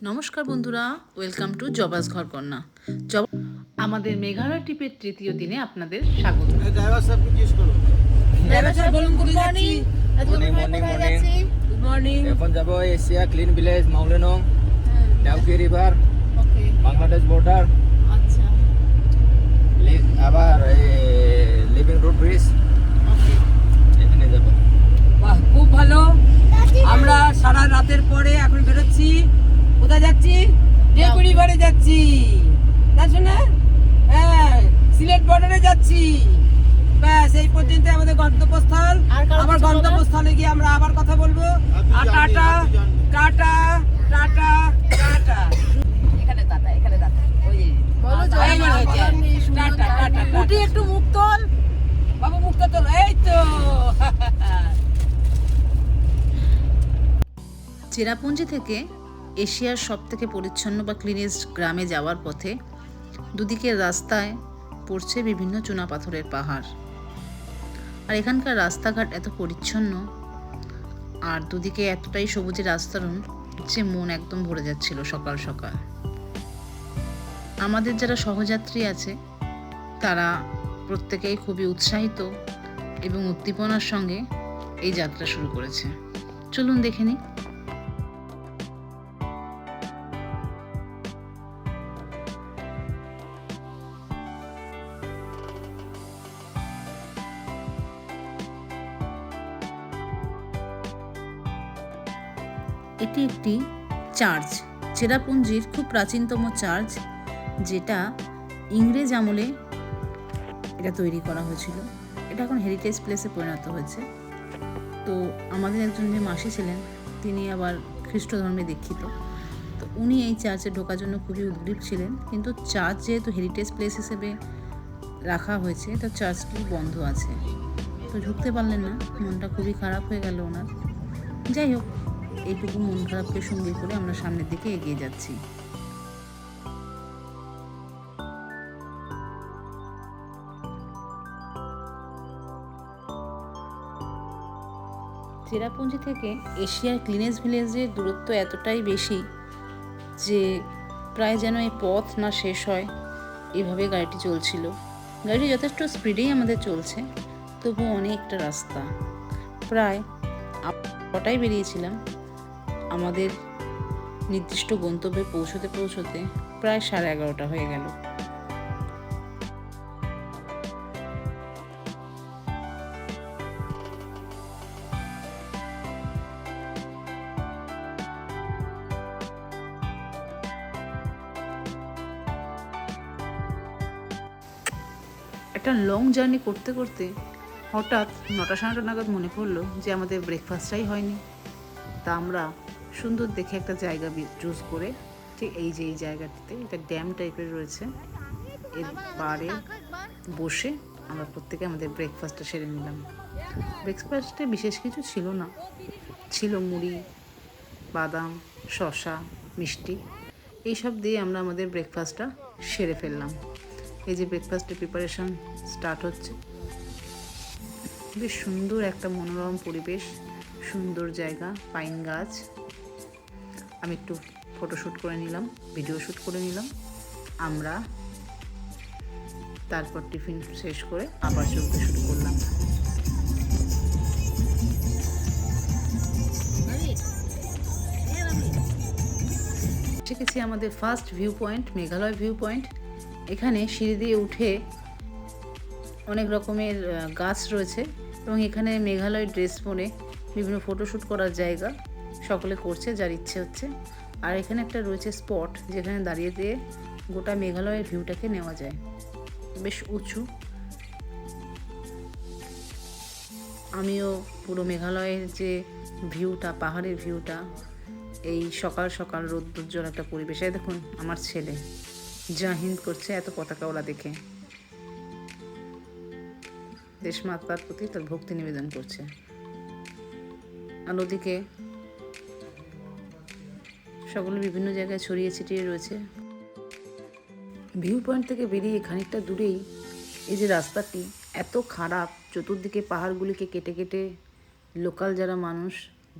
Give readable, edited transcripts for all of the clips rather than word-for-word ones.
নমস্কার বন্ধুরা, welcome to জবাস ঘর কন্যা। আমাদের মেঘালয় ট্রিপের তৃতীয় দিনে আপনাদের স্বাগত। ড্রাইভার সাহেবকে জিজ্ঞেস করো। ড্রাইভার সাহেব বলুন কোথায় যাচ্ছি? Good morning. এখন যাব Asia clean village Mawlynnong, Dawki river, Bangladesh border, আচ্ছা, আবার লিভিং রোড ব্রিজ, এখানে যাব। বাহ, খুব ভালো। আমরা সারা রাতের পরে এখন বেরোচ্ছি। কোথায় যাচ্ছি? ডাউকি রিভারে যাচ্ছি। যাচ্ছ না? হ্যাঁ, সিলেট বর্ডারে যাচ্ছি। ব্যাস, এই পর্যন্ত আমাদের গন্তব্যস্থল। আবার গন্তব্যস্থলে গিয়ে আমরা আবার কথা বলবো। আর টাটা টাটা টাটা টাটা। এখানে টাটা, এখানে টাটা। ওই এইবার হয়েছে। Tata tata. উঠি একটু মুখ তোল বাবু, মুখটা তোল। এই তো চেরাপুঞ্জি থেকে এশিয়ার সবথেকে পরিচ্ছন্ন বা ক্লিনেস্ট গ্রামে যাওয়ার পথে দুদিকের রাস্তায় পড়ছে বিভিন্ন চুনাপাথরের পাহাড়। আর এখানকার রাস্তাঘাট এত পরিচ্ছন্ন আর দুদিকে এতটাই সবুজের আস্তরণ যে মন একদম ভরে যাচ্ছিল সকাল সকাল। আমাদের যারা সহযাত্রী আছে তারা প্রত্যেকেই খুবই উৎসাহিত এবং উদ্দীপনার সঙ্গে এই যাত্রা শুরু করেছে। চলুন দেখে নিই। এটি একটি চার্চ, চেরাপুঞ্জির খুব প্রাচীনতম চার্চ, যেটা ইংরেজ আমলে এটা তৈরি করা হয়েছিল। এটা এখন হেরিটেজ প্লেসে পরিণত হয়েছে। তো আমাদের একজন যে মাসি ছিলেন, তিনি আবার খ্রিস্ট ধর্মে দীক্ষিত। তো উনি এই চার্চে ঢোকার জন্য খুবই উদ্গ্রীব ছিলেন, কিন্তু চার্চ যেহেতু হেরিটেজ প্লেস হিসেবে রাখা হয়েছে, তো চার্চটি বন্ধ আছে, তো ঢুকতে পারলেন না। মনটা খুবই খারাপ হয়ে গেল ওনার। যাই হোক, এইটুকু মন খারাপকে সঙ্গে করে আমরা সামনের দিকে এগিয়ে যাচ্ছি। চেরাপুঞ্জি থেকে এশিয়ার ক্লিনেস্ট ভিলেজের দূরত্ব এতটাই বেশি যে প্রায় যেন এই পথ না শেষ হয় এভাবে গাড়িটি চলছিল। গাড়িটি যথেষ্ট স্পিডেই আমাদের চলছে, তবু অনেকটা রাস্তা। প্রায় 8টায় বেরিয়েছিলাম। আমাদের নির্দিষ্ট গন্তব্যে পৌঁছতে পৌঁছতে প্রায় 11:30 হয়ে গেল। একটা লং জার্নি করতে করতে হঠাৎ 9টা সাড়ে 9টা নাগাদ মনে পড়লো যে আমাদের ব্রেকফাস্টটাই হয়নি। তা আমরা সুন্দর দেখে একটা জায়গা চুজ করে, ঠিক এই যে এই জায়গাটিতে, এটা ড্যাম টাইপের রয়েছে, এর পাড়ে বসে আমরা প্রত্যেকে আমাদের ব্রেকফাস্টটা সেরে নিলাম। ব্রেকফাস্টে বিশেষ কিছু ছিল না, ছিল মুড়ি, বাদাম, শসা, মিষ্টি, এইসব দিয়ে আমরা আমাদের ব্রেকফাস্টটা সেরে ফেললাম। এই যে ব্রেকফাস্টের প্রিপারেশন স্টার্ট হচ্ছে। বেশ সুন্দর একটা মনোরম পরিবেশ, সুন্দর জায়গা, পাইন গাছ। আমি একটু ফটোশ্যুট করে নিলাম, ভিডিও শ্যুট করে নিলাম। আমরা তারপর টিফিন শেষ করে আবার চলতে শুরু করলাম। শিখেছি আমাদের first view point, Meghalaya view point. এখানে সিঁড়ি দিয়ে উঠে অনেক রকমের গাছ রয়েছে এবং এখানে মেঘালয় ড্রেস পরে বিভিন্ন ফটোশ্যুট করার জায়গা সকলে করছে, যার ইচ্ছে হচ্ছে। আর এখানে একটা রয়েছে স্পট, যেখানে দাঁড়িয়ে দিয়ে গোটা মেঘালয়ের ভিউটাকে নেওয়া যায়। বেশ উঁচু। আমিও পুরো মেঘালয়ের যে ভিউটা, পাহাড়ের ভিউটা, এই সকাল সকাল রোদ্দুজ্জ্বল একটা পরিবেশে দেখুন আমার ছেলে জাহিন্দ করছে এত পতাকা ওরা দেখে, দেশমাতার প্রতি তার ভক্তি নিবেদন করছে। আর ওদিকে সকলে বিভিন্ন জায়গায় ছড়িয়ে ছিটিয়ে রয়েছে। ভিউ পয়েন্ট থেকে বেরিয়ে খানিকটা দূরেই এই যে রাস্তাটি এত খারাপ, চতুর্দিকে পাহাড়গুলিকে কেটে কেটে লোকাল যারা মানুষ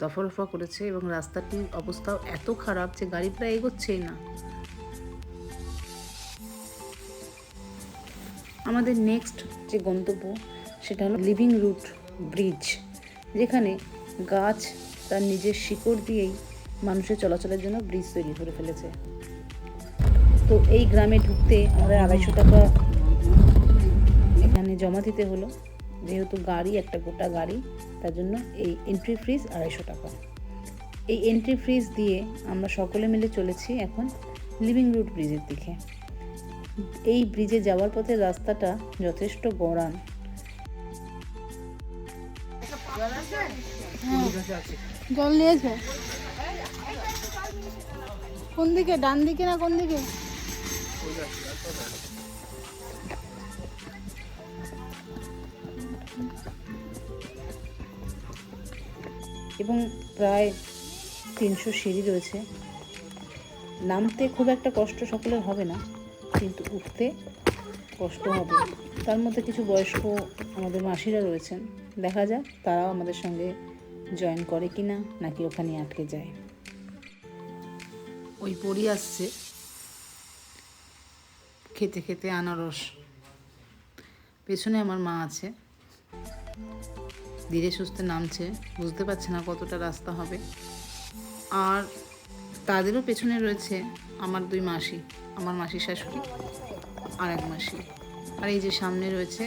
দফা করেছে এবং রাস্তাটির অবস্থাও এত খারাপ যে গাড়ি প্রায় এগোচ্ছেই না। আমাদের নেক্সট যে গন্তব্য সেটা হলো লিভিং রুট ব্রিজ, যেখানে গাছ তার নিজের শিকড় দিয়েই মানুষের চলাচলের জন্য ব্রিজ তৈরি করে ফেলেছে। তো এই গ্রামে ঢুকতে আমাদের 250 টাকা এখানে জমা দিতে হলো, যেহেতু গাড়ি একটা গোটা গাড়ি, তার জন্য এই এন্ট্রি ফিস 250 টাকা। এই এন্ট্রি ফিস দিয়ে আমরা সকলে মিলে চলেছি এখন লিভিং রুট ব্রিজের দিকে। এই ব্রিজে যাওয়ার পথে রাস্তাটা যথেষ্ট গড়ান। জল নিয়েছে কোন দিকে, ডান দিকে না কোন দিকে? এবং প্রায় 300 সিঁড়ি রয়েছে। নামতে খুব একটা কষ্ট সকলের হবে না, কিন্তু উঠতে কষ্ট হবে। তার মধ্যে কিছু বয়স্ক আমাদের মাসিরা রয়েছেন, দেখা যাক তারাও আমাদের সঙ্গে জয়েন করে কি না, নাকি ওখানে আটকে যায়। ওই পড়ি আসছে খেতে খেতে আনারস, পেছনে আমার মা আছে, ধীরে সুস্থে নামছে, বুঝতে পারছে না কতটা রাস্তা হবে। আর তাদেরও পেছনে রয়েছে আমার 2 মাসি, আমার মাসি শাশুড়ি আর এক মাসি, আর এই যে সামনে রয়েছে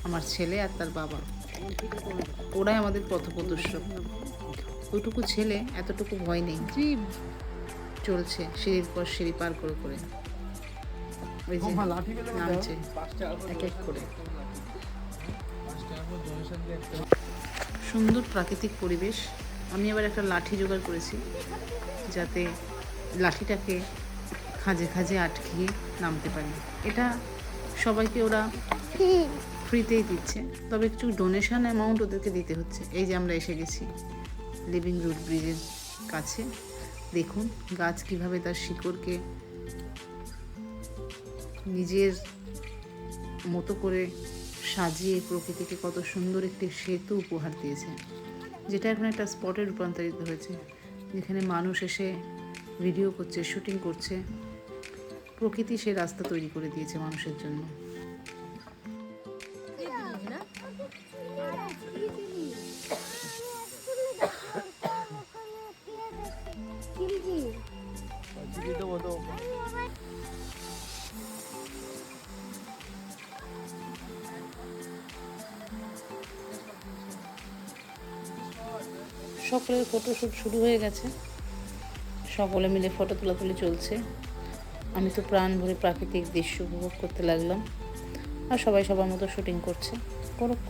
আমার ছেলে আর তার বাবা। ওরাই আমাদের পথপ্রদর্শক। ওইটুকু ছেলে, এতটুকু ভয় নেই, চলছে সিঁড়ির পর সিঁড়ি পার করে করে। ওই যে নামছে এক এক করে। সুন্দর প্রাকৃতিক পরিবেশ। আমি আবার একটা লাঠি জোগাড় করেছি, যাতে লাঠিটাকে খাঁজে খাঁজে আটকিয়ে নামতে পারি। এটা সবাইকে ওরা ফ্রিতেই দিচ্ছে, তবে একটু ডোনেশন অ্যামাউন্ট ওদেরকে দিতে হচ্ছে। এই যে আমরা এসে গেছি লিভিং রুট ব্রিজের কাছে। দেখুন গাছ কিভাবে তার শিকড়কে নিজের মতো করে সাজিয়ে প্রকৃতিকে কত সুন্দর একটি সেতু উপহার দিয়েছে, যেটা এখন একটা স্পটে রূপান্তরিত হয়েছে, যেখানে মানুষ এসে ভিডিও করছে, শুটিং করছে। প্রকৃতি সে রাস্তা তৈরি করে দিয়েছে মানুষের জন্য। সকলের ফটোশ্যুট শুরু হয়ে গেছে, সকলে মিলে ফটো তোলাতুলি চলছে। আমি তো প্রাণ ভরে প্রাকৃতিক দৃশ্য উপভোগ করতে লাগলাম, আর সবাই সবার মতো শুটিং করছে, করুক।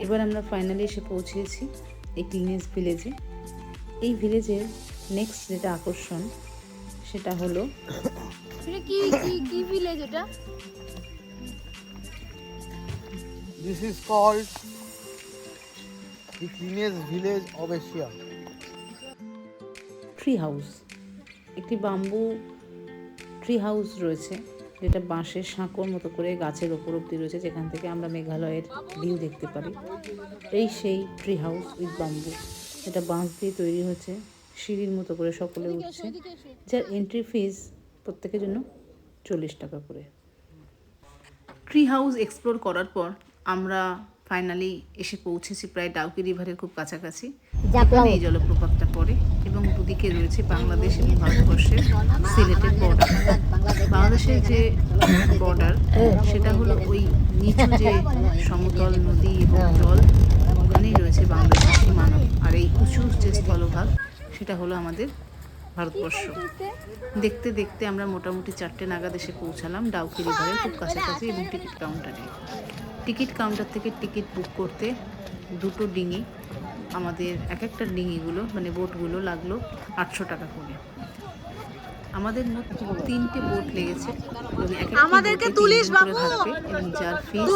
এবার আমরা ফাইনালি এসে পৌঁছেছি এই ক্লিনেস ভিলেজে। এই ভিলেজের নেক্সট যেটা আকর্ষণ সেটা হলো কি কি কি ভিলেজ এটা? This is called the cleanest village of Asia. Tree house. একটি বাম্বু ট্রি হাউস রয়েছে, যেটা বাঁশের সাঁকোর মতো করে গাছের ওপর অব্দি রয়েছে, যেখান থেকে আমরা মেঘালয়ের ভিউ দেখতে পারি। এই সেই ট্রি হাউস উইথ বাম্বু, এটা বাঁশ দিয়ে তৈরি হয়েছে, সিঁড়ির মতো করে সকলে উঠছে, যার এন্ট্রি ফিস প্রত্যেকের জন্য 40 টাকা করে। ট্রি হাউস এক্সপ্লোর করার পর আমরা ফাইনালি এসে পৌঁছেছি প্রায় ডাউকি রিভারের খুব কাছাকাছি, যেখানে এই জলপ্রপাতটা পড়ে এবং দুদিকে রয়েছে বাংলাদেশ এবং ভারতবর্ষের সিলেটের বর্ডার। বাংলাদেশের যে বর্ডার সেটা হলো ওই নিচু যে সমতল নদী এবং জল, ওখানেই রয়েছে বাংলাদেশের সীমানা, আর এই উঁচু যে স্থলভাগ সেটা হলো আমাদের ভারতবর্ষ। দেখতে দেখতে আমরা মোটামুটি 4টে নাগাদ এসে পৌঁছালাম ডাউকি রিভারের খুব কাছাকাছি এবং টিকিট কাউন্টারে। টিকিট কাউন্টার থেকে টিকিট বুক করতে 2টো ডিঙি, আমাদের এক একটা ডিঙিগুলো মানে বোটগুলো লাগলো 800 টাকা করে। আমাদের মোট 3টে বোট লেগেছে এবং এক একটা বোটে 3 জন করে থাকবে এবং যার ফিস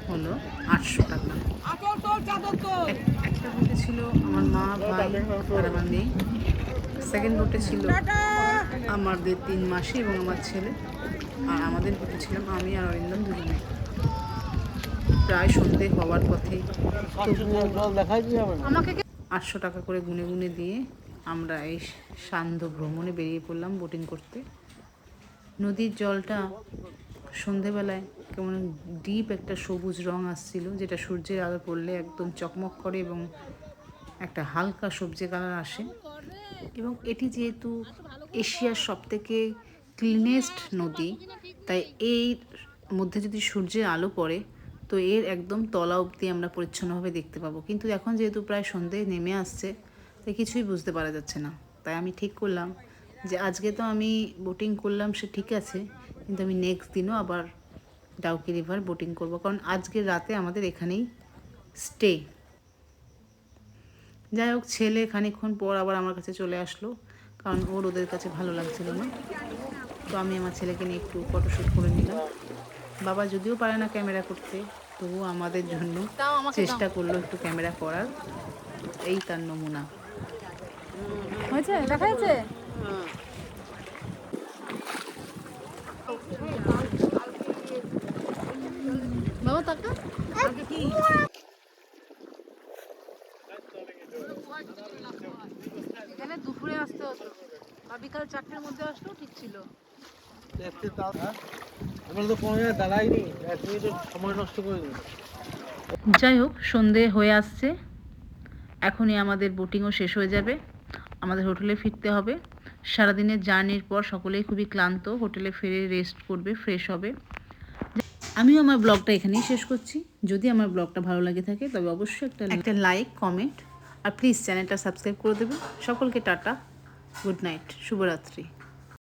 হলো 800 টাকা। একটা বোটে ছিল আমার মা, ভাই আর আমার মেয়ে। সেকেন্ড বোটে ছিল আমাদের 3 মাসি এবং আমার ছেলে। আর আমাদের বোটে ছিলাম আমি আর অরিন্দম দুজনে। প্রায় সন্ধে হওয়ার পথে তবুও জল দেখাই দিয়ে হবে না। আমাকে 800 টাকা করে গুনে গুনে দিয়ে আমরা এই সান্ধ্য ভ্রমণে বেরিয়ে পড়লাম বোটিং করতে। নদীর জলটা সন্ধেবেলায় কেমন ডিপ একটা সবুজ রং আসছিল, যেটা সূর্যের আলো পড়লে একদম চকমক করে এবং একটা হালকা সবজি কালার আসে। এবং এটি যেহেতু এশিয়ার সবথেকে ক্লিনেস্ট নদী, তাই এর মধ্যে যদি সূর্যের আলো পড়ে তো এর একদম তলা অবধি আমরা পরিচ্ছন্নভাবে দেখতে পাবো। কিন্তু এখন যেহেতু প্রায় সন্ধে নেমে আসছে, তাই কিছুই বুঝতে পারা যাচ্ছে না। তাই আমি ঠিক করলাম যে আজকে তো আমি বোটিং করলাম, সে ঠিক আছে, কিন্তু আমি নেক্সট দিনও আবার ডাউকি রিভার বোটিং করব, কারণ আজকের রাতে আমাদের এখানেই স্টে। যাই হোক, ছেলে খানিকক্ষণ পর আবার আমার কাছে চলে আসলো, কারণ ওর ওদের কাছে ভালো লাগছিল না। তো আমি আমার ছেলেকে নিয়ে একটু ফটোশ্যুট করে নিলাম। বাবা যদিও পারে না ক্যামেরা করতে, তবুও আমাদের জন্য চেষ্টা করলো একটু ক্যামেরা করার। এই তার নমুনা। হয়েছে দেখা যাচ্ছে? বাবা টাকা এখানে দুপুরে আসতে হতো বা বিকাল 4টের মধ্যে আসলেও ঠিক ছিল। দেখতে তাও আমরা তো কোনো জায়গায় দাঁড়াইনি, 1 মিনিট সময় নষ্ট করে দিই। যাই হোক, সন্ধে হয়ে আসছে, এখনই আমাদের বোটিংও শেষ হয়ে যাবে, আমাদের হোটেলে ফিরতে হবে। সারাদিনের জার্নির পর সকলেই খুবই ক্লান্ত, হোটেলে ফিরে রেস্ট করবে, ফ্রেশ হবে। আমিও আমার ব্লগটা এখানেই শেষ করছি। যদি আমার ব্লগটা ভালো লাগে থাকে তবে অবশ্যই একটা লাইক, কমেন্ট আর প্লিজ চ্যানেলটা সাবস্ক্রাইব করে দেবেন। সকলকে টাটা, গুড নাইট, শুভরাত্রি।